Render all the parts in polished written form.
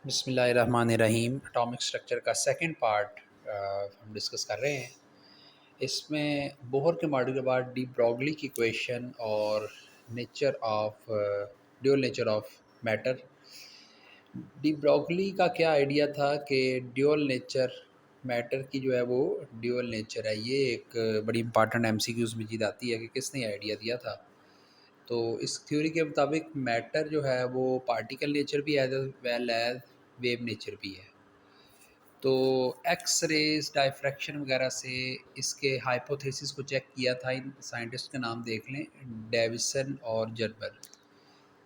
बिस्मिल्लाहिर्रहमानिर्रहीम। Atomic structure का second part हम डिस्कस कर रहे हैं। इसमें बोहर के मॉडल के बाद डी ब्रॉगली की इक्वेशन और nature of dual nature of matter. De Broglie का क्या आइडिया था कि ड्यूअल नेचर मैटर की जो है वो ड्यूअल नेचर है। ये एक बड़ी इंपॉर्टेंट एमसीक्यूज़ में चीज़ आती है कि किसने आइडिया दिया था। तो इस थ्योरी के मुताबिक मैटर जो है वो पार्टिकल नेचर भी है, वेल एज वेव नेचर भी है। तो एक्स रेज डायफ्रैक्शन वगैरह से इसके हाइपोथेसिस को चेक किया था। इन साइंटिस्ट का नाम देख लें, डेविसन और जर्बर।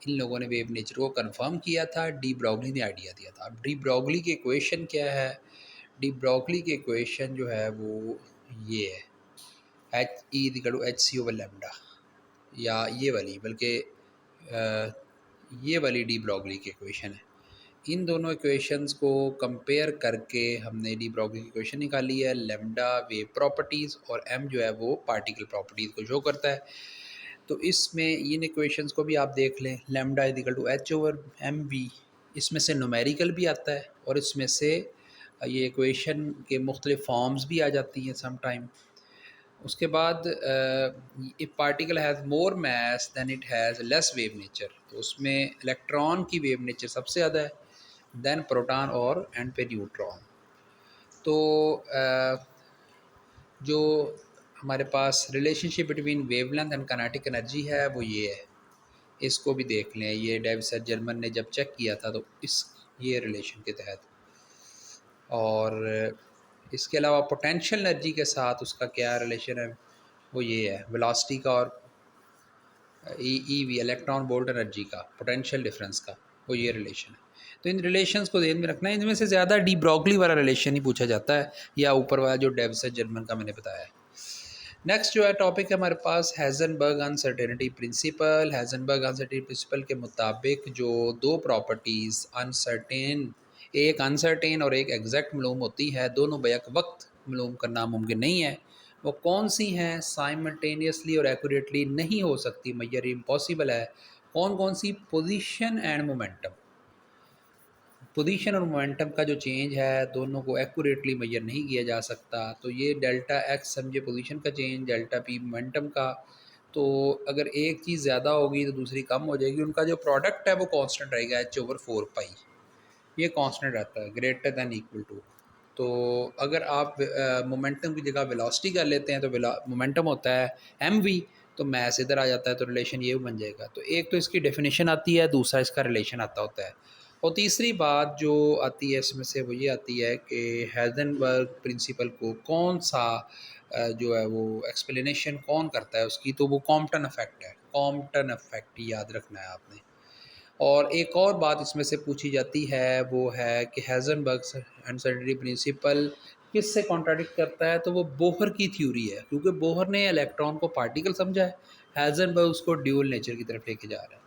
इन लोगों ने वेव नेचर को कंफर्म किया था। डी ब्रॉगली ने आइडिया दिया था। अब डी ब्रॉगली की इक्वेशन क्या है? डी ब्रॉगली की इक्वेशन जो है वो ये है, H E equal to H C over lambda, या ये वाली, बल्कि ये वाली डी ब्रॉगली की इक्वेशन है। इन दोनों इक्वेशंस को कंपेयर करके हमने डी ब्रॉगली की इक्वेशन निकाली है। लेमडा वेव प्रॉपर्टीज़ और एम जो है वो पार्टिकल प्रॉपर्टीज़ को शो करता है। तो इसमें इन इक्वेशंस को भी आप देख लें, lambda equal to H over M V. इसमें से न्यूमेरिकल भी आता है और इसमें से ये इक्वेशन के मुख्तलिफ फॉर्म्स भी आ जाती हैं सम टाइम। उसके बाद if particle has more mass then it has less wave nature, तो उसमें इलेक्ट्रॉन की वेव नेचर सबसे ज़्यादा है, देन प्रोटॉन और एंड पे न्यूट्रॉन। तो जो हमारे पास relationship between wavelength and kinetic energy है वो ये है। इसको भी देख लें, ये डेविसन जर्मन ने जब चेक किया था तो इस ये रिलेशन के तहत। और इसके अलावा पोटेंशियल एनर्जी के साथ उसका क्या रिलेशन है, वो ये है वेलोसिटी का और E V electron volt energy का पोटेंशियल डिफरेंस का, वो ये रिलेशन है। तो इन रिलेशंस को ध्यान में रखना है। इनमें से ज़्यादा डी ब्रॉगली वाला रिलेशन ही पूछा जाता है, या ऊपर वाला जो डेविसन जर्मन का मैंने बताया है। नेक्स्ट जो है टॉपिक है हमारे पास हेज़नबर्ग अनसर्टेनिटी प्रिंसिपल। हेज़नबर्ग अनसर्टेनिटी प्रिंसिपल के मुताबिक जो दो प्रॉपर्टीज़ अनसर्टेन, एक अनसर्टेन और एक एग्जैक्ट मालूम होती है, दोनों बैक वक्त मालूम करना मुमकिन नहीं है। वो कौन सी हैं? साइमल्टेनियसली और एक्यूरेटली नहीं हो सकती, मैयर इम्पॉसिबल है। कौन कौन सी? Position and momentum. पोजीशन और मोमेंटम का जो चेंज है दोनों को एक्यूरेटली मेजर नहीं किया जा सकता। तो ये डेल्टा एक्स समझे पोजीशन का चेंज, डेल्टा पी मोमेंटम का। तो अगर एक चीज़ ज़्यादा होगी तो दूसरी कम हो जाएगी। उनका जो प्रोडक्ट है वो कांस्टेंट रहेगा, एच ओवर 4 पाई, ये कांस्टेंट रहता है, ग्रेटर दैन इक्वल टू। तो अगर आप मोमेंटम की जगह वेलोसिटी कर लेते हैं तो मोमेंटम होता है एम वी, तो मैस इधर आ जाता है, तो रिलेशन ये बन जाएगा। तो एक तो इसकी डेफिनेशन आती है, दूसरा इसका रिलेशन आता होता है। और तीसरी बात जो आती है इसमें से वो ये आती है कि हेज़नबर्ग प्रिंसिपल को कौन सा जो है वो एक्सप्लेनेशन कौन करता है उसकी, तो वो कॉम्पटन इफेक्ट है। कॉम्पटन इफेक्ट याद रखना है आपने। और एक और बात इसमें से पूछी जाती है वो है कि हेज़नबर्ग अनसर्टेनिटी प्रिंसिपल किससे कॉन्ट्राडिक्ट करता है, तो वो बोहर की थ्योरी है, क्योंकि बोहर ने इलेक्ट्रॉन को पार्टिकल समझा है, हेज़नबर्ग उसको ड्यूअल नेचर की तरफ लेके जा रहा है।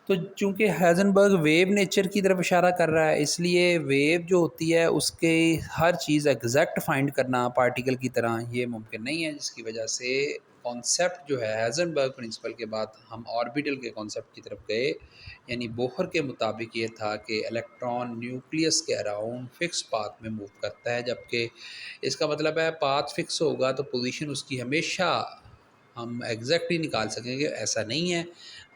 तो चूंकि हेज़नबर्ग वेव नेचर की तरफ इशारा कर रहा है, इसलिए वेव जो होती है उसके हर चीज़ एग्जैक्ट फाइंड करना पार्टिकल की तरह ये मुमकिन नहीं है, जिसकी वजह से कॉन्सेप्ट जो है हेज़नबर्ग प्रिंसिपल के बाद हम ऑर्बिटल के कॉन्सेप्ट की तरफ गए। यानी बोहर के मुताबिक ये था कि इलेक्ट्रॉन न्यूक्लियस के अराउंड फिक्स पाथ में मूव करता है, जबकि इसका मतलब है पाथ फिक्स होगा तो पोजीशन उसकी हमेशा हम एग्जैक्टली निकाल सकेंगे, ऐसा नहीं है।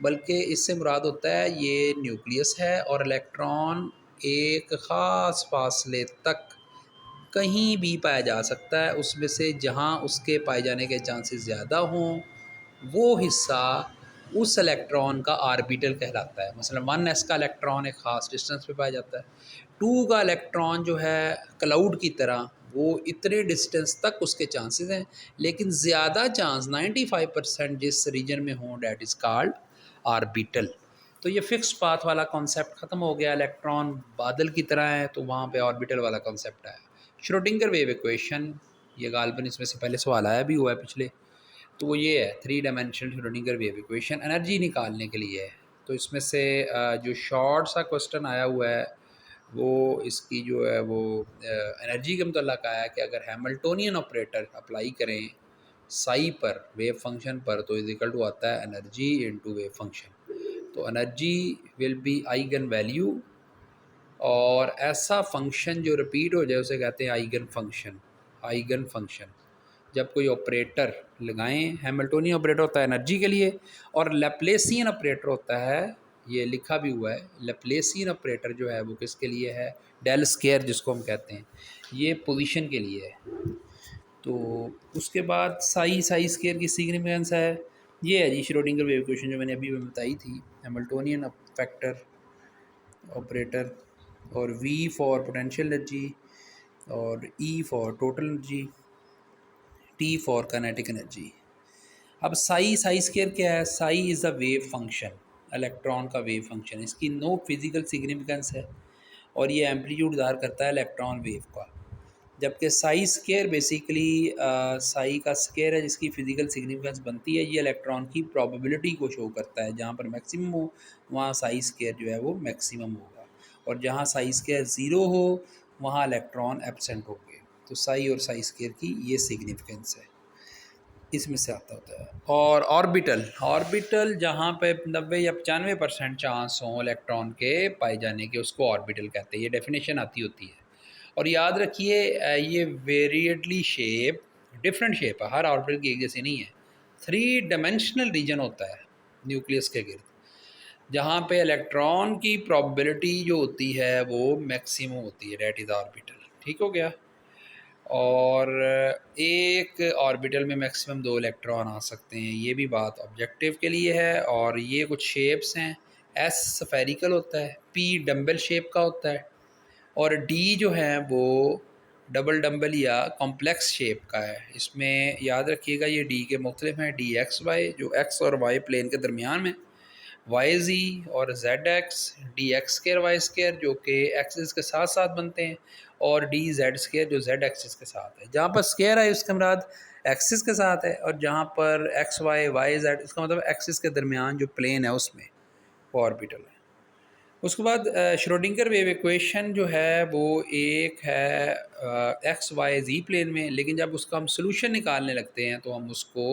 बल्कि इससे मुराद होता है ये न्यूक्लियस है और इलेक्ट्रॉन एक ख़ास फासले तक कहीं भी पाया जा सकता है, उसमें से जहाँ उसके पाए जाने के चांसेस ज़्यादा हों वो हिस्सा उस इलेक्ट्रॉन का आर्बिटल कहलाता है। मसलन 1s का इलेक्ट्रॉन एक ख़ास डिस्टेंस पे पाया जाता है। 2 का इलेक्ट्रॉन जो है क्लाउड की तरह, वो इतने डिस्टेंस तक उसके चांसेस हैं, लेकिन ज़्यादा चांस 95% जिस रीजन में हों, डैट इज़ कॉल्ड आर्बिटल। तो ये फिक्स पाथ वाला कॉन्सेप्ट ख़त्म हो गया। इलेक्ट्रॉन बादल की तरह है तो वहाँ पे ऑर्बिटल वाला कॉन्सेप्ट आया। श्रोडिंगर वेव इक्वेशन, ये गालबन इसमें से पहले सवाल आया भी हुआ है पिछले। तो वो ये है 3 dimensional Schrodinger wave equation energy निकालने के लिए है। तो इसमें से जो शॉर्ट सा क्वेश्चन आया हुआ है वो इसकी जो है वो एनर्जी के मतलब आया कि अगर हैमिल्टोनियन ऑपरेटर अप्लाई करें साई पर, वेव फंक्शन पर, तो इज इक्वल टू आता है एनर्जी इनटू वेव फंक्शन। तो energy will be eigen value और ऐसा फंक्शन जो रिपीट हो जाए उसे कहते हैं आइगन फंक्शन। आइगन फंक्शन जब कोई ऑपरेटर लगाएं, हैमिल्टोनियन ऑपरेटर होता है एनर्जी के लिए, और लैप्लेसियन ऑपरेटर होता है, ये लिखा भी हुआ है, लैप्लेसियन ऑपरेटर जो है वो किसके लिए है, डेल स्केयर जिसको हम कहते हैं, ये पोजीशन के लिए है। तो उसके बाद साई स्केयर की सिग्निफिकेंस है, ये है जी श्रोडिंगर वेव इक्वेशन जो मैंने अभी बताई थी, हैमिल्टोनियन फैक्टर ऑपरेटर, और वी फॉर पोटेंशियल एनर्जी, और E for total energy, T for kinetic energy. अब साई स्केयर क्या है, Sai is a wave function, electron का वेव फंक्शन, इसकी नो फिजिकल सिग्निफिकेंस है और ये एम्पलीट्यूड दार करता है इलेक्ट्रॉन वेव का। जबकि साई स्केयर बेसिकली साई का स्केयर है जिसकी फिजिकल सिग्निफिकेंस बनती है, ये इलेक्ट्रॉन की प्रोबेबिलिटी को शो करता है, जहाँ पर मैक्सिमम हो वहाँ साई स्केयर जो है वो मैक्सिमम होगा, और जहाँ साई स्केयर ज़ीरो हो वहाँ इलेक्ट्रॉन एब्सेंट होंगे। तो साई और साई स्केयर की ये सिग्निफिकेंस है, इसमें से आता होता है। और ऑर्बिटल जहाँ पे 90 या 95% चांस हों इलेक्ट्रॉन के पाए जाने के, उसको ऑर्बिटल कहते हैं, ये डेफिनेशन आती होती है। और याद रखिए ये वेरिएडली शेप, डिफरेंट शेप है, हर ऑर्बिटल की एक जैसी नहीं है। 3 डायमेंशनल रीजन होता है न्यूक्लियस के गिर्द, जहाँ पे इलेक्ट्रॉन की प्रोबेबिलिटी जो होती है वो मैक्सिमम होती है, डेट इज़ ऑर्बिटल। ठीक हो गया। और एक ऑर्बिटल में मैक्सिमम 2 इलेक्ट्रॉन आ सकते हैं, ये भी बात ऑब्जेक्टिव के लिए है। और ये कुछ शेप्स हैं, एस स्फेरिकल होता है, पी डम्बल शेप का होता है, और डी जो है वो डबल डम्बल या कॉम्प्लेक्स शेप का है। इसमें याद रखिएगा ये डी के मुख्तलिफ हैं, डी एक्स वाई जो एक्स और वाई प्लेन के दरमियान में, वाई जी और Z X, D X square Y square जो कि एक्सिस के साथ साथ बनते हैं, और डी जेड स्केयर जो जेड एक्सिस के साथ है। जहाँ पर स्केयर है उसके मुराद एक्सिस के साथ है, और जहाँ पर एक्स वाई वाई जेड इसका मतलब एक्सिस के दरमियान जो प्लेन है उसमें वो ऑर्बिटल है। उसके बाद श्रोडिंगर वेव इक्वेशन जो है वो एक है एक्स वाई जी प्लेन में, लेकिन जब उसका हम सोल्यूशन निकालने लगते हैं तो हम उसको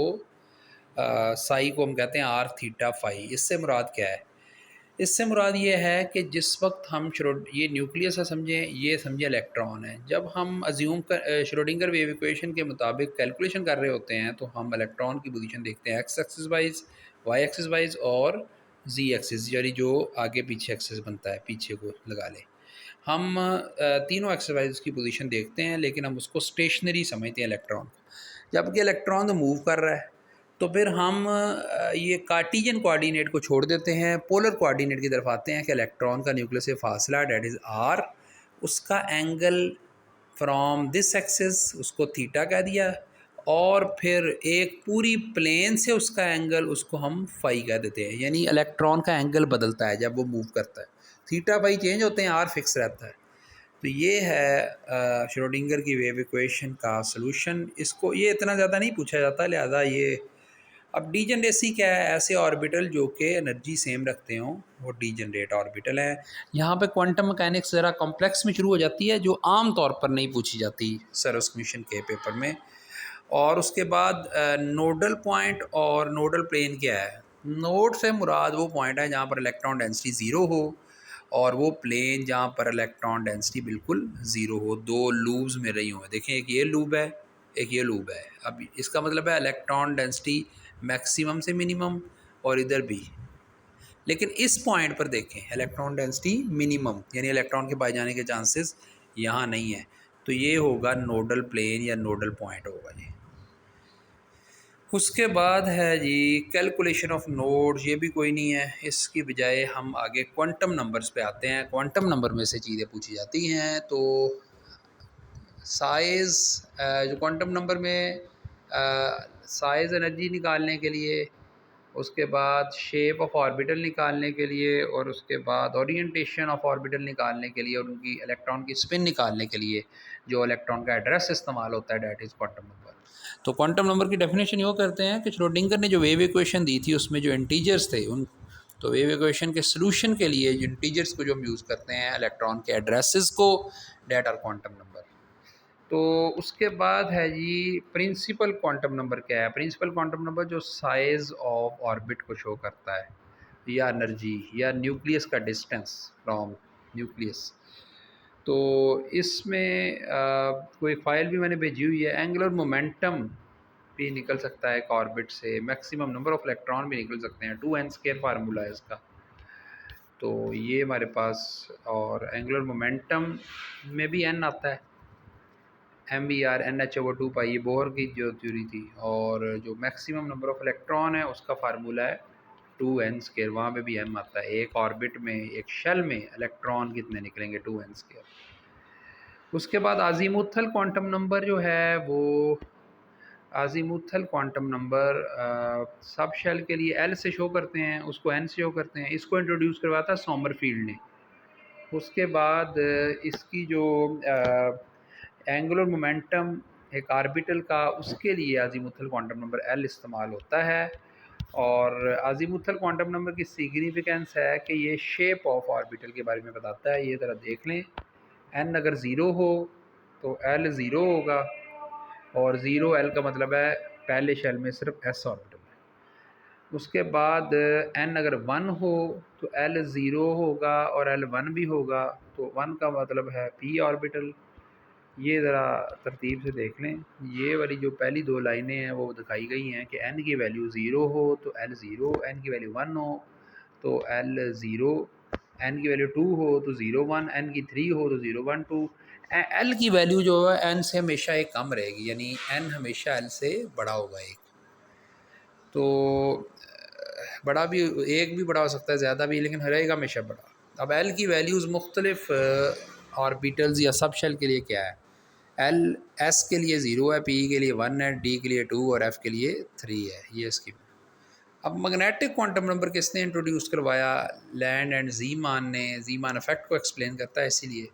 साई को हम कहते हैं आर थीटा फाई। इससे मुराद क्या है, इससे मुराद ये है कि जिस वक्त हम ये न्यूक्लियस है समझें, ये समझें इलेक्ट्रॉन है, जब हम अज्यूम कर श्रोडिंगर वेव इक्वेशन के मुताबिक कैलकुलेशन कर रहे होते हैं तो हम इलेक्ट्रॉन की पोजीशन देखते हैं X axis wise, Y axis wise और जी एक्सिस, यानी जो आगे पीछे एक्सिस बनता है, पीछे को लगा लें। हम तीनों एक्सिस वाइज की पोजीशन देखते हैं, लेकिन हम उसको स्टेशनरी समझते हैं इलेक्ट्रॉन को, जबकि इलेक्ट्रॉन तो मूव कर रहा है। तो फिर हम ये कार्टीजन कोऑर्डिनेट को छोड़ देते हैं, पोलर कोऑर्डिनेट की तरफ आते हैं कि इलेक्ट्रॉन का न्यूक्लियस से फासला डेट इज़ आर, उसका एंगल फ्रॉम दिस एक्सिस उसको थीटा कह दिया, और फिर एक पूरी प्लेन से उसका एंगल उसको हम फाई कह देते हैं। यानी इलेक्ट्रॉन का एंगल बदलता है जब वो मूव करता है, थीटा फाई चेंज होते हैं, आर फिक्स रहता है। तो ये है श्रोडिंगर की वेव इक्वेशन का सलूशन। इसको ये इतना ज़्यादा नहीं पूछा जाता, लिहाजा ये। अब डीजनरेसी क्या है, ऐसे ऑर्बिटल जो कि एनर्जी सेम रखते हों वो डीजनरेट ऑर्बिटल है। यहाँ पे क्वांटम मैकेनिक्स ज़रा कॉम्प्लेक्स में शुरू हो जाती है, जो आम तौर पर नहीं पूछी जाती सर्विस कमीशन के पेपर में। और उसके बाद नोडल पॉइंट और नोडल प्लेन क्या है, नोड से मुराद वो पॉइंट है जहाँ पर इलेक्ट्रॉन डेंसिटी ज़ीरो हो, और वो प्लेन जहाँ पर इलेक्ट्रॉन डेंसिटी बिल्कुल ज़ीरो हो, 2 लूब्स में रही हुई। देखें एक ये लूब है, एक ये लूब है। अब इसका मतलब है इलेक्ट्रॉन डेंसिटी मैक्सिमम से मिनिमम, और इधर भी। लेकिन इस पॉइंट पर देखें इलेक्ट्रॉन डेंसिटी मिनिमम, यानी इलेक्ट्रॉन के पाए जाने के चांसेस यहाँ नहीं है। तो ये होगा नोडल प्लेन या नोडल पॉइंट होगा जी। उसके बाद है जी कैलकुलेशन ऑफ नोड, ये भी कोई नहीं है, इसकी बजाय हम आगे क्वांटम नंबर्स पे आते हैं। क्वांटम नंबर में से चीज़ें पूछी जाती हैं। तो साइज़, जो क्वांटम नंबर में साइज़ एनर्जी निकालने के लिए, उसके बाद शेप ऑफ ऑर्बिटल निकालने के लिए, और उसके बाद ओरिएंटेशन ऑफ ऑर्बिटल निकालने के लिए, और उनकी इलेक्ट्रॉन की स्पिन निकालने के लिए जो इलेक्ट्रॉन का एड्रेस इस्तेमाल होता है, डेट इज़ क्वांटम नंबर। तो क्वांटम नंबर की डेफिनेशन यूँ करते हैं कि श्रोडिंगर ने जो वेव इक्वेशन दी थी उसमें जो इंटीजर्स थे उन, तो वेव इक्वेशन के सोल्यूशन के लिए जो इंटीजर्स को जो हम यूज़ करते हैं इलेक्ट्रॉन के एड्रेसेस को, डेट आर क्वांटम नंबर। तो उसके बाद है जी प्रिंसिपल क्वांटम नंबर क्या है। प्रिंसिपल क्वांटम नंबर जो साइज़ ऑफ ऑर्बिट को शो करता है, या एनर्जी, या न्यूक्लियस का डिस्टेंस फ्रॉम न्यूक्लियस। तो इसमें कोई फाइल भी मैंने भेजी हुई है। एंगुलर मोमेंटम भी निकल सकता है एक ऑर्बिट से, मैक्सिमम नंबर ऑफ इलेक्ट्रॉन भी निकल सकते हैं, 2n² फार्मूला है इसका। तो ये हमारे पास, और एंगुलर मोमेंटम में भी n आता है, mvr/nh/2 ये बोहर की जो थ्योरी थी। और जो मैक्सिमम नंबर ऑफ इलेक्ट्रॉन है उसका फार्मूला है 2n², वहाँ पे भी m आता है। एक ऑर्बिट में, एक शेल में इलेक्ट्रॉन कितने निकलेंगे, 2n²। उसके बाद आजीमुथल क्वांटम नंबर जो है वो, आजीमुथल क्वांटम नंबर सब शेल के लिए L से शो करते हैं, उसको N से शो करते हैं। इसको इंट्रोड्यूस करवाया था सोमरफील्ड ने। उसके बाद इसकी जो एंगुलर मोमेंटम एक ऑर्बिटल का, उसके लिए आजीमुथल क्वांटम नंबर L इस्तेमाल होता है। और आजीमुथल क्वांटम नंबर की सिग्निफिकेंस है कि ये शेप ऑफ ऑर्बिटल के बारे में बताता है। ये ज़रा देख लें, n अगर ज़ीरो हो तो L ज़ीरो होगा, और ज़ीरो L का मतलब है पहले शेल में सिर्फ s ऑर्बिटल है। उसके बाद n अगर 1 हो तो L ज़ीरो होगा और L 1 भी होगा, तो 1 का मतलब है p ऑर्बिटल। ये ज़रा तरतीब से देख लें, ये वाली जो पहली दो लाइनें हैं वो दिखाई गई हैं कि n की वैल्यू ज़ीरो हो तो L ज़ीरो, n की वैल्यू 1 हो तो L ज़ीरो, n की वैल्यू 2 हो तो 0 1, n की 3 हो तो 0 1 2। L की वैल्यू जो है n से हमेशा एक कम रहेगी, यानी n हमेशा L से बड़ा होगा एक। तो बड़ा भी, एक भी बड़ा हो सकता है, ज़्यादा भी, लेकिन रहेगा हमेशा बड़ा। अब L की वैल्यूज़ मुख्तलिफ ऑर्बिटल्स या सब शेल के लिए क्या है, L S के लिए 0 है, P के लिए 1 है, D के लिए 2 और F के लिए 3 है। ये इसकी। अब मैग्नेटिक क्वांटम नंबर किसने इंट्रोड्यूस करवाया, लैंड एंड जीमान ने। जीमान इफेक्ट को एक्सप्लेन करता है, इसीलिए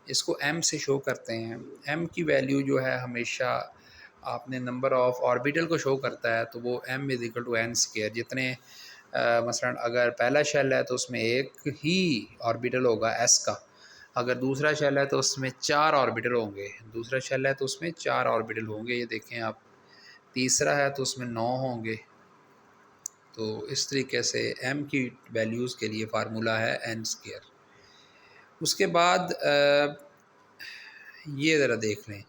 इसको M से शो करते हैं। M की वैल्यू जो है हमेशा आपने नंबर ऑफ़ ऑर्बिटल को शो करता है, तो वो m=n²। जितने मसलन अगर पहला शेल है तो उसमें एक ही ऑर्बिटल होगा s का, अगर दूसरा शेल है तो उसमें 4 ऑर्बिटल होंगे, दूसरा शेल है तो उसमें 4 ऑर्बिटल होंगे, ये देखें आप। तीसरा है तो उसमें 9 होंगे। तो इस तरीके से m की वैल्यूज़ के लिए फार्मूला है n²। उसके बाद ये ज़रा देख लें,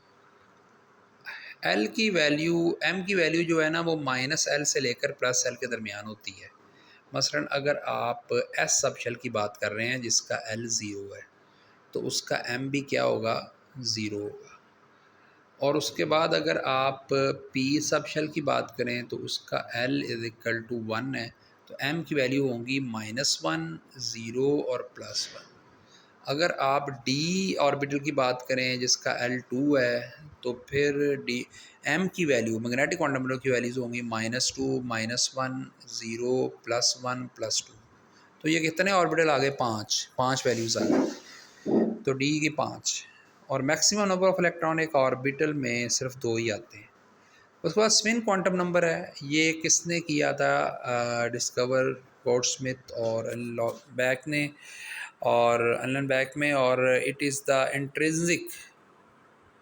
L की वैल्यू, m की वैल्यू जो है ना वो -L से लेकर +L के दरमियान होती है। मसलन अगर आप S सब शेल की बात कर रहे हैं जिसका L ज़ीरो है, तो उसका m भी क्या होगा, ज़ीरो होगा। और उसके बाद अगर आप P सब शेल की बात करें तो उसका L=1 है, तो m की वैल्यू होंगी -1, 0 और +1। अगर आप D ऑर्बिटल की बात करें जिसका L2 है, तो फिर D m की वैल्यू, मैग्नेटिक क्वांटम नंबर की वैल्यूज़ होंगी -2, -1, 0, +1, +2। तो ये कितने ऑर्बिटल आ गए, 5 वैल्यूज़ आ गई। तो D की 5, और मैक्सिमम नंबर ऑफ इलेक्ट्रॉन एक ऑर्बिटल में सिर्फ 2 ही आते हैं। उसके बाद स्पिन क्वांटम नंबर है, ये किसने किया था, डिस्कवर गॉडस्मिथ और बैक ने, और एलन बैक में। और it is the intrinsic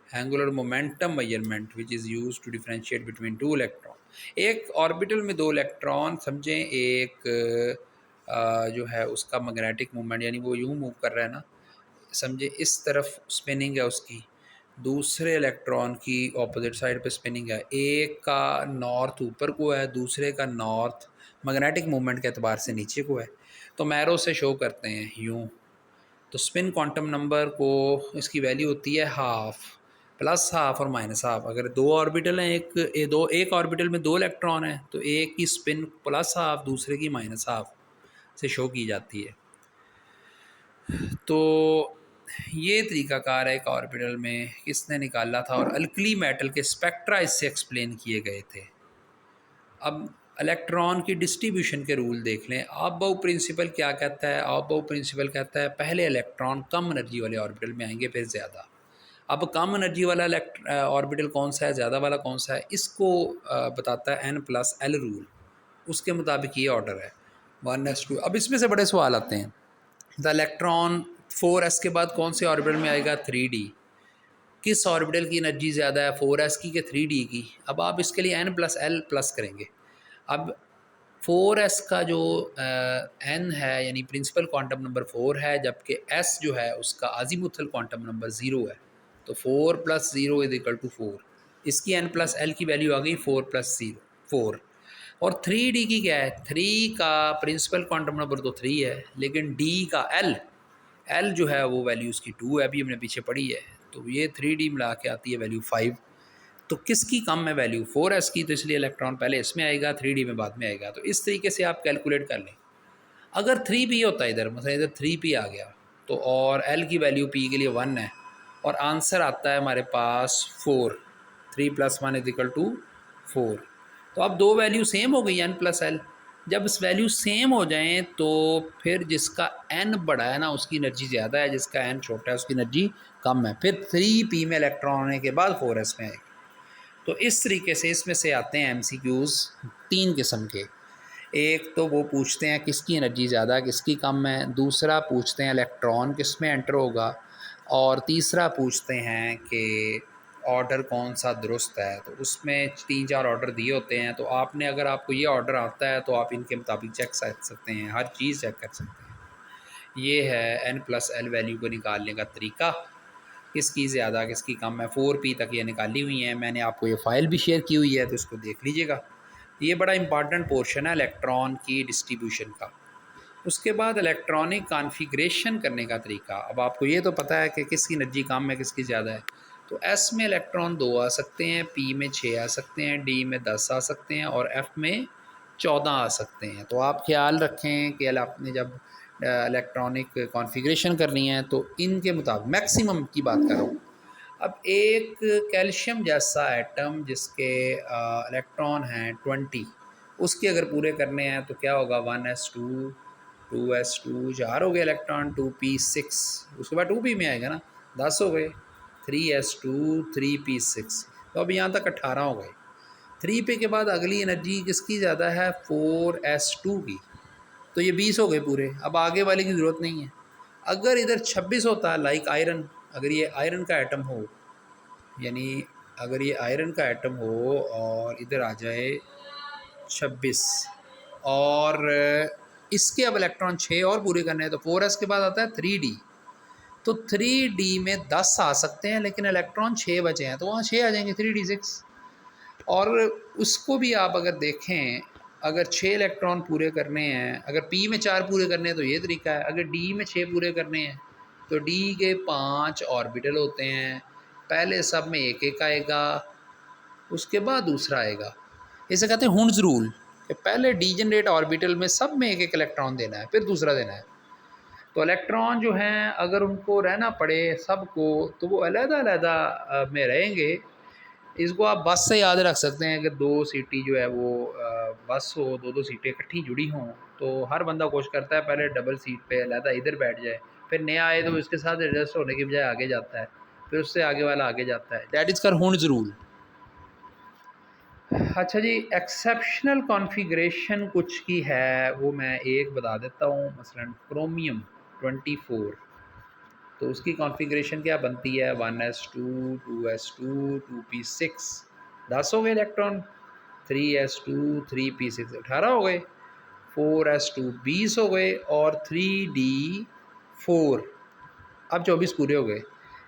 angular momentum measurement which is used to differentiate between two electron. एक ऑर्बिटल में 2 इलेक्ट्रॉन समझें, एक जो है उसका मैग्नेटिक मूवमेंट, यानी वो यूँ मूव कर रहा है ना, समझे इस तरफ स्पिनिंग है उसकी, दूसरे इलेक्ट्रॉन की ऑपोजिट साइड पे स्पिनिंग है। एक का नॉर्थ ऊपर को है, दूसरे का नॉर्थ मैग्नेटिक मूवमेंट के एतबार से नीचे को है। तो मैरो से शो करते हैं यूँ। तो स्पिन क्वांटम नंबर को, इसकी वैल्यू होती है हाफ, +हाफ और -हाफ। अगर 2 ऑर्बिटल हैं, एक ऑर्बिटल में 2 इलेक्ट्रॉन हैं, तो एक की स्पिन +हाफ, दूसरे की -हाफ से शो की जाती है। तो ये तरीक़ाकार है एक ऑर्बिटल में, किसने निकाला था। और अल्कली मेटल के स्पेक्ट्रा इससे एक्सप्लेन किए गए थे। अब इलेक्ट्रॉन की डिस्ट्रीब्यूशन के रूल देख लें। ऑफ-बाउ प्रिंसिपल क्या कहता है, ऑफ-बाउ प्रिंसिपल कहता है पहले इलेक्ट्रॉन कम एनर्जी वाले ऑर्बिटल में आएंगे, फिर ज़्यादा। अब कम एनर्जी वाला ऑर्बिटल कौन सा है, ज़्यादा वाला कौन सा है, इसको बताता है n+L रूल। उसके मुताबिक ये ऑर्डर है 1s2। अब इसमें से बड़े सवाल आते हैं, द इलेक्ट्रॉन 4s के बाद कौन से ऑर्बिटल में आएगा, 3d। किस ऑर्बिटल की एनर्जी ज़्यादा है, 4s की कि 3d की। अब आप इसके लिए n+L+ करेंगे। अब 4s का जो n है यानी प्रिंसिपल क्वांटम नंबर 4 है, जबकि s जो है उसका आजीमुथल क्वांटम नंबर 0 है। तो 4 + 0 = 4। इसकी n + l की वैल्यू आ गई 4 + 0 4। और 3d की क्या है, 3 का प्रिंसिपल क्वांटम नंबर तो 3 है, लेकिन d का l जो है वो वैल्यू उसकी 2 है, अभी हमने पीछे पढ़ी है। तो ये 3d मिला के आती है वैल्यू 5। तो किसकी कम है वैल्यू, 4s की, तो इसलिए इलेक्ट्रॉन पहले इसमें आएगा, 3d में बाद में आएगा। तो इस तरीके से आप कैलकुलेट कर लें। अगर 3p होता है इधर, मतलब इधर 3p आ गया, तो और l की वैल्यू p के लिए 1 है, और आंसर आता है हमारे पास 4। 3 + 1 = 4। तो अब दो वैल्यू सेम हो गई n + l। जब इस वैल्यू सेम हो जाएं तो फिर जिसका n बड़ा है ना उसकी एनर्जी ज़्यादा है, जिसका n छोटा है उसकी एनर्जी कम है। फिर 3p में इलेक्ट्रॉन आने के बाद 4s में आएगा। तो इस तरीके से इसमें से आते हैं MCQs 3 किस्म के। एक तो वो पूछते हैं किसकी एनर्जी ज़्यादा किसकी कम है, दूसरा पूछते हैं इलेक्ट्रॉन किस में एंटर होगा, और तीसरा पूछते हैं कि ऑर्डर कौन सा दुरुस्त है। तो उसमें 3-4 ऑर्डर दिए होते हैं, तो आपने अगर आपको ये ऑर्डर आता है तो आप इनके मुताबिक चेक कर सकते हैं, हर चीज़ चेक कर सकते हैं। ये है n + l वैल्यू को निकालने का तरीका, किसकी ज़्यादा किसकी कम है। 4p तक ये निकाली हुई हैं, मैंने आपको ये फ़ाइल भी शेयर की हुई है, तो इसको देख लीजिएगा। ये बड़ा इंपॉर्टेंट पोर्शन है इलेक्ट्रॉन की डिस्ट्रीब्यूशन का। उसके बाद इलेक्ट्रॉनिक कॉन्फ़िगरेशन करने का तरीका। अब आपको ये तो पता है कि किसकी एनर्जी कम है किसकी ज़्यादा है। तो S में इलेक्ट्रॉन 2 आ सकते हैं, P में 6 आ सकते हैं, D में 10 आ सकते हैं, और F में 14 आ सकते हैं। तो आप ख्याल रखें कि आपने जब इलेक्ट्रॉनिक कॉन्फ़िगरेशन करनी है तो इनके मुताबिक मैक्सिमम की बात कर रहा हूँ। अब एक कैल्शियम जैसा एटम जिसके इलेक्ट्रॉन हैं 20, उसके अगर पूरे करने हैं तो क्या होगा, 1s2 2s2 4 हो गए इलेक्ट्रॉन, 2p6, उसके बाद 2p में आएगा ना, 10 हो गए, 3s2 3p6। तो अब यहाँ तक 18 हो गए। 3p के बाद अगली एनर्जी किसकी ज़्यादा है, 4s2 की। तो ये 20 हो गए पूरे, अब आगे वाले की ज़रूरत नहीं है। अगर इधर 26 होता है, लाइक आयरन, अगर ये आयरन का एटम हो, यानी अगर ये आयरन का एटम हो और इधर आ जाए 26, और इसके अब इलेक्ट्रॉन 6 और पूरे करने हैं, तो 4s के बाद आता है 3d। तो 3d में 10 आ सकते हैं, लेकिन इलेक्ट्रॉन 6 बचे हैं, तो वहाँ 6 आ जाएंगे, 3d6। और उसको भी आप अगर देखें, अगर 6 इलेक्ट्रॉन पूरे करने हैं, अगर p में 4 पूरे करने हैं तो ये तरीका है, अगर d में 6 पूरे करने हैं तो d के 5 ऑर्बिटल होते हैं। पहले सब में एक एक आएगा, उसके बाद दूसरा आएगा। इसे कहते हैं हुंड्स रूल, कि पहले डीजनरेट ऑर्बिटल में सब में एक एक इलेक्ट्रॉन देना है, फिर दूसरा देना है। तो इलेक्ट्रॉन जो हैं अगर उनको रहना पड़े सबको, तो वो अलग-अलग में रहेंगे। इसको आप बस से याद रख सकते हैं कि 2 सीटी जो है वो बस हो, 2-2 सीटें इकट्ठी जुड़ी हों, तो हर बंदा कोशिश करता है पहले डबल सीट पे अलहदा इधर बैठ जाए, फिर नया आए तो इसके साथ एडजस्ट होने की बजाय आगे जाता है, फिर उससे आगे वाला आगे जाता है। दैट इज़ कर हुंड्स रूल। अच्छा जी, एक्सेप्शनल कॉन्फ़िगरेशन कुछ की है, वो मैं एक बता देता हूँ। मसलन क्रोमियम 24, तो उसकी कॉन्फ़िगरेशन क्या बनती है, 1s2 2s2 2p6, 10 हो गए इलेक्ट्रॉन, 3s2 3p6 18 हो गए, 4s2 20 हो गए, और 3d4 अब 24 पूरे हो गए।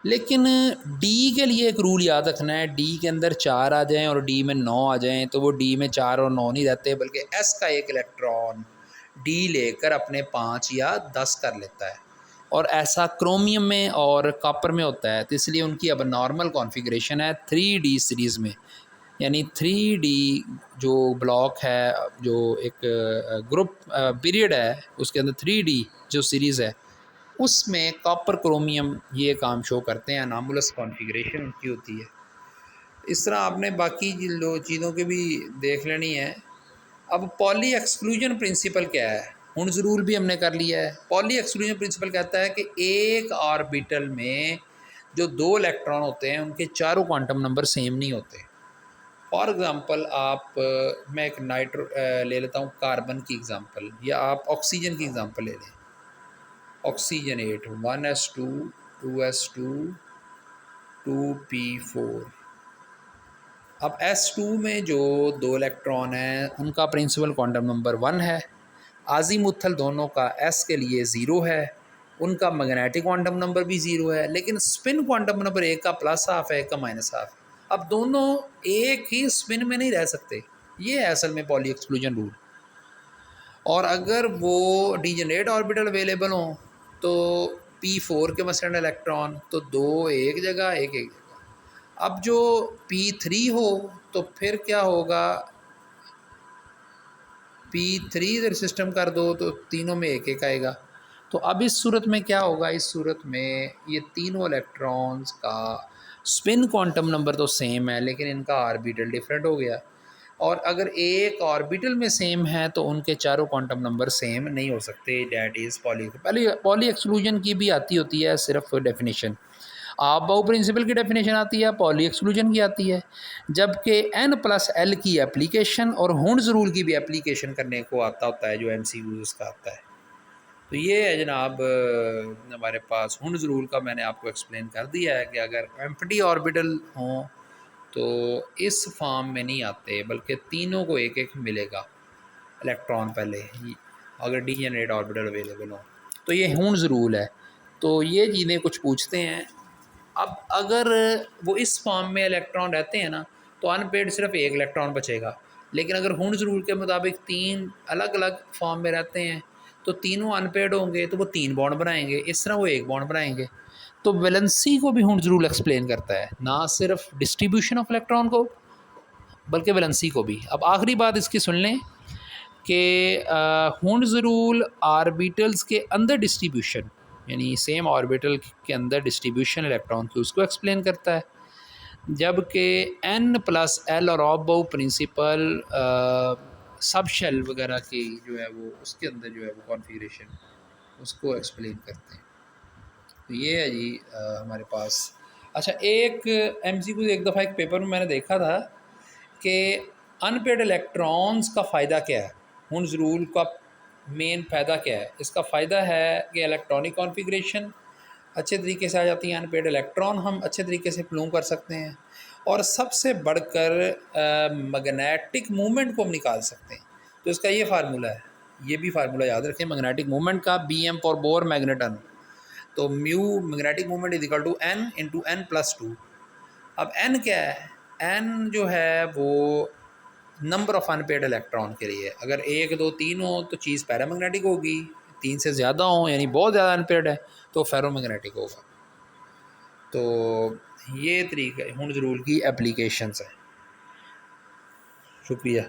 लेकिन डी के लिए एक रूल याद रखना है, डी के अंदर 4 आ जाएं और डी में 9 आ जाएं, तो वो डी में 4 और 9 नहीं रहते, बल्कि एस का एक इलेक्ट्रॉन डी लेकर अपने 5 या 10 कर लेता है। और ऐसा क्रोमियम में और कॉपर में होता है, तो इसलिए उनकी अब नॉर्मल कॉन्फ़िगरेशन है 3d सीरीज़ में। यानी 3d जो ब्लॉक है, जो एक ग्रुप पीरियड है, उसके अंदर 3d जो सीरीज़ है, उसमें कॉपर क्रोमियम ये काम शो करते हैं, अनामुलस कॉन्फ़िगरेशन उनकी होती है। इस तरह आपने बाकी चीज़ों के भी देख लेनी है। अब पॉली एक्सक्लूजन प्रिंसिपल क्या है, हुंड्स रूल भी हमने कर लिया है। पॉली एक्सक्लूजन प्रिंसिपल कहता है कि एक ऑर्बिटल में जो 2 इलेक्ट्रॉन होते हैं उनके चारों क्वांटम नंबर सेम नहीं होते। फॉर एग्ज़ाम्पल आप मैं एक ले लेता हूँ कार्बन की एग्ज़ाम्पल, या आप ऑक्सीजन की एग्ज़ाम्पल ले लें। ऑक्सीजनेट 1s2 2s2 2p4, अब S2 में जो 2 इलेक्ट्रॉन हैं उनका प्रिंसिपल क्वांटम नंबर 1 है, आज़ीमुथल दोनों का S के लिए 0 है, उनका मैग्नेटिक क्वांटम नंबर भी 0 है, लेकिन स्पिन क्वांटम नंबर एक का प्लस हाफ है, एक का माइनस हाफ है। अब दोनों एक ही स्पिन में नहीं रह सकते, ये है असल में पॉली एक्सक्लूजन रूल। और अगर वो डीजनरेट ऑर्बिटल अवेलेबल हों तो P4 के मसलन इलेक्ट्रॉन तो 2 एक जगह, एक एक जगह। अब जो P3 हो तो फिर क्या होगा, P3 इधर सिस्टम कर दो तो तीनों में एक एक आएगा। तो अब इस सूरत में क्या होगा, इस सूरत में ये तीनों इलेक्ट्रॉन्स का स्पिन क्वांटम नंबर तो सेम है, लेकिन इनका ऑर्बिटल डिफरेंट हो गया। और अगर एक ऑर्बिटल में सेम है तो उनके चारों क्वांटम नंबर सेम नहीं हो सकते। डैट इज़ पॉली एक्सक्लूजन की भी आती होती है सिर्फ डेफिनेशन। आप बाउ प्रिंसिपल की डेफिनेशन आती है, पॉली एक्सक्लूजन की आती है, जबकि N+L की एप्लीकेशन और हुंड्स रूल की भी एप्लीकेशन करने को आता होता है, जो MCQs का आता है। तो ये है जनाब हमारे पास हुंड्स रूल का मैंने आपको एक्सप्लेन कर दिया है कि अगर एम्प्टी ऑर्बिटल हों तो इस फॉर्म में नहीं आते, बल्कि तीनों को एक एक मिलेगा इलेक्ट्रॉन पहले ही, अगर डीजेनरेट ऑर्बिटल अवेलेबल हो। तो ये हुंड्स रूल है। तो ये चीज़ें कुछ पूछते हैं। अब अगर वो इस फॉर्म में इलेक्ट्रॉन रहते हैं ना तो अनपेड सिर्फ एक इलेक्ट्रॉन बचेगा, लेकिन अगर हुंड्स रूल के मुताबिक तीन अलग अलग फॉर्म में रहते हैं तो तीनों अनपेड होंगे, तो वो 3 बॉन्ड बनाएंगे, इस तरह वो 1 बॉन्ड बनाएंगे। तो वैलेंसी को भी हुंड्स रूल एक्सप्लेन करता है, ना सिर्फ डिस्ट्रीब्यूशन ऑफ इलेक्ट्रॉन को बल्कि वैलेंसी को भी। अब आखिरी बात इसकी सुन लें कि हुंड्स रूल ऑर्बिटल्स के अंदर डिस्ट्रीब्यूशन, यानी सेम ऑर्बिटल के अंदर डिस्ट्रीब्यूशन इलेक्ट्रॉन की, उसको एक्सप्लेन करता है। जबकि N+L और ऑफ प्रिंसिपल सब शेल वगैरह की जो है वो उसके अंदर जो है वो कॉन्फ़िगरेशन उसको एक्सप्लेन करते हैं। तो ये है जी हमारे पास। अच्छा, एक MCQ एक दफ़ा एक पेपर में मैंने देखा था कि अनपेड इलेक्ट्रॉन्स का फ़ायदा क्या है, हुंड्स रूल का मेन फ़ायदा क्या है। इसका फ़ायदा है कि इलेक्ट्रॉनिक कॉन्फ़िगरेशन अच्छे तरीके से आ जाती हैं, अनपेड इलेक्ट्रॉन हम अच्छे तरीके से प्लूम कर सकते हैं, और सबसे बढ़कर मैग्नेटिक मूवमेंट को हम निकाल सकते हैं। तो इसका ये फार्मूला है, ये भी फार्मूला याद रखें मैग्नेटिक मूवमेंट का, BM फॉर बोर मैग्नेटन। तो mu magnetic movement is equal to N into N+2। अब N क्या है, N जो है वो नंबर ऑफ़ अनपेड इलेक्ट्रॉन के लिए। अगर 1 2 3 हो तो चीज़ पैरामैग्नेटिक होगी, 3 से ज़्यादा हो यानी बहुत ज़्यादा अनपेड है तो फेरोमैग्नेटिक होगा। तो ये तरीका हुंड्स रूल की एप्लीकेशंस हैं। शुक्रिया।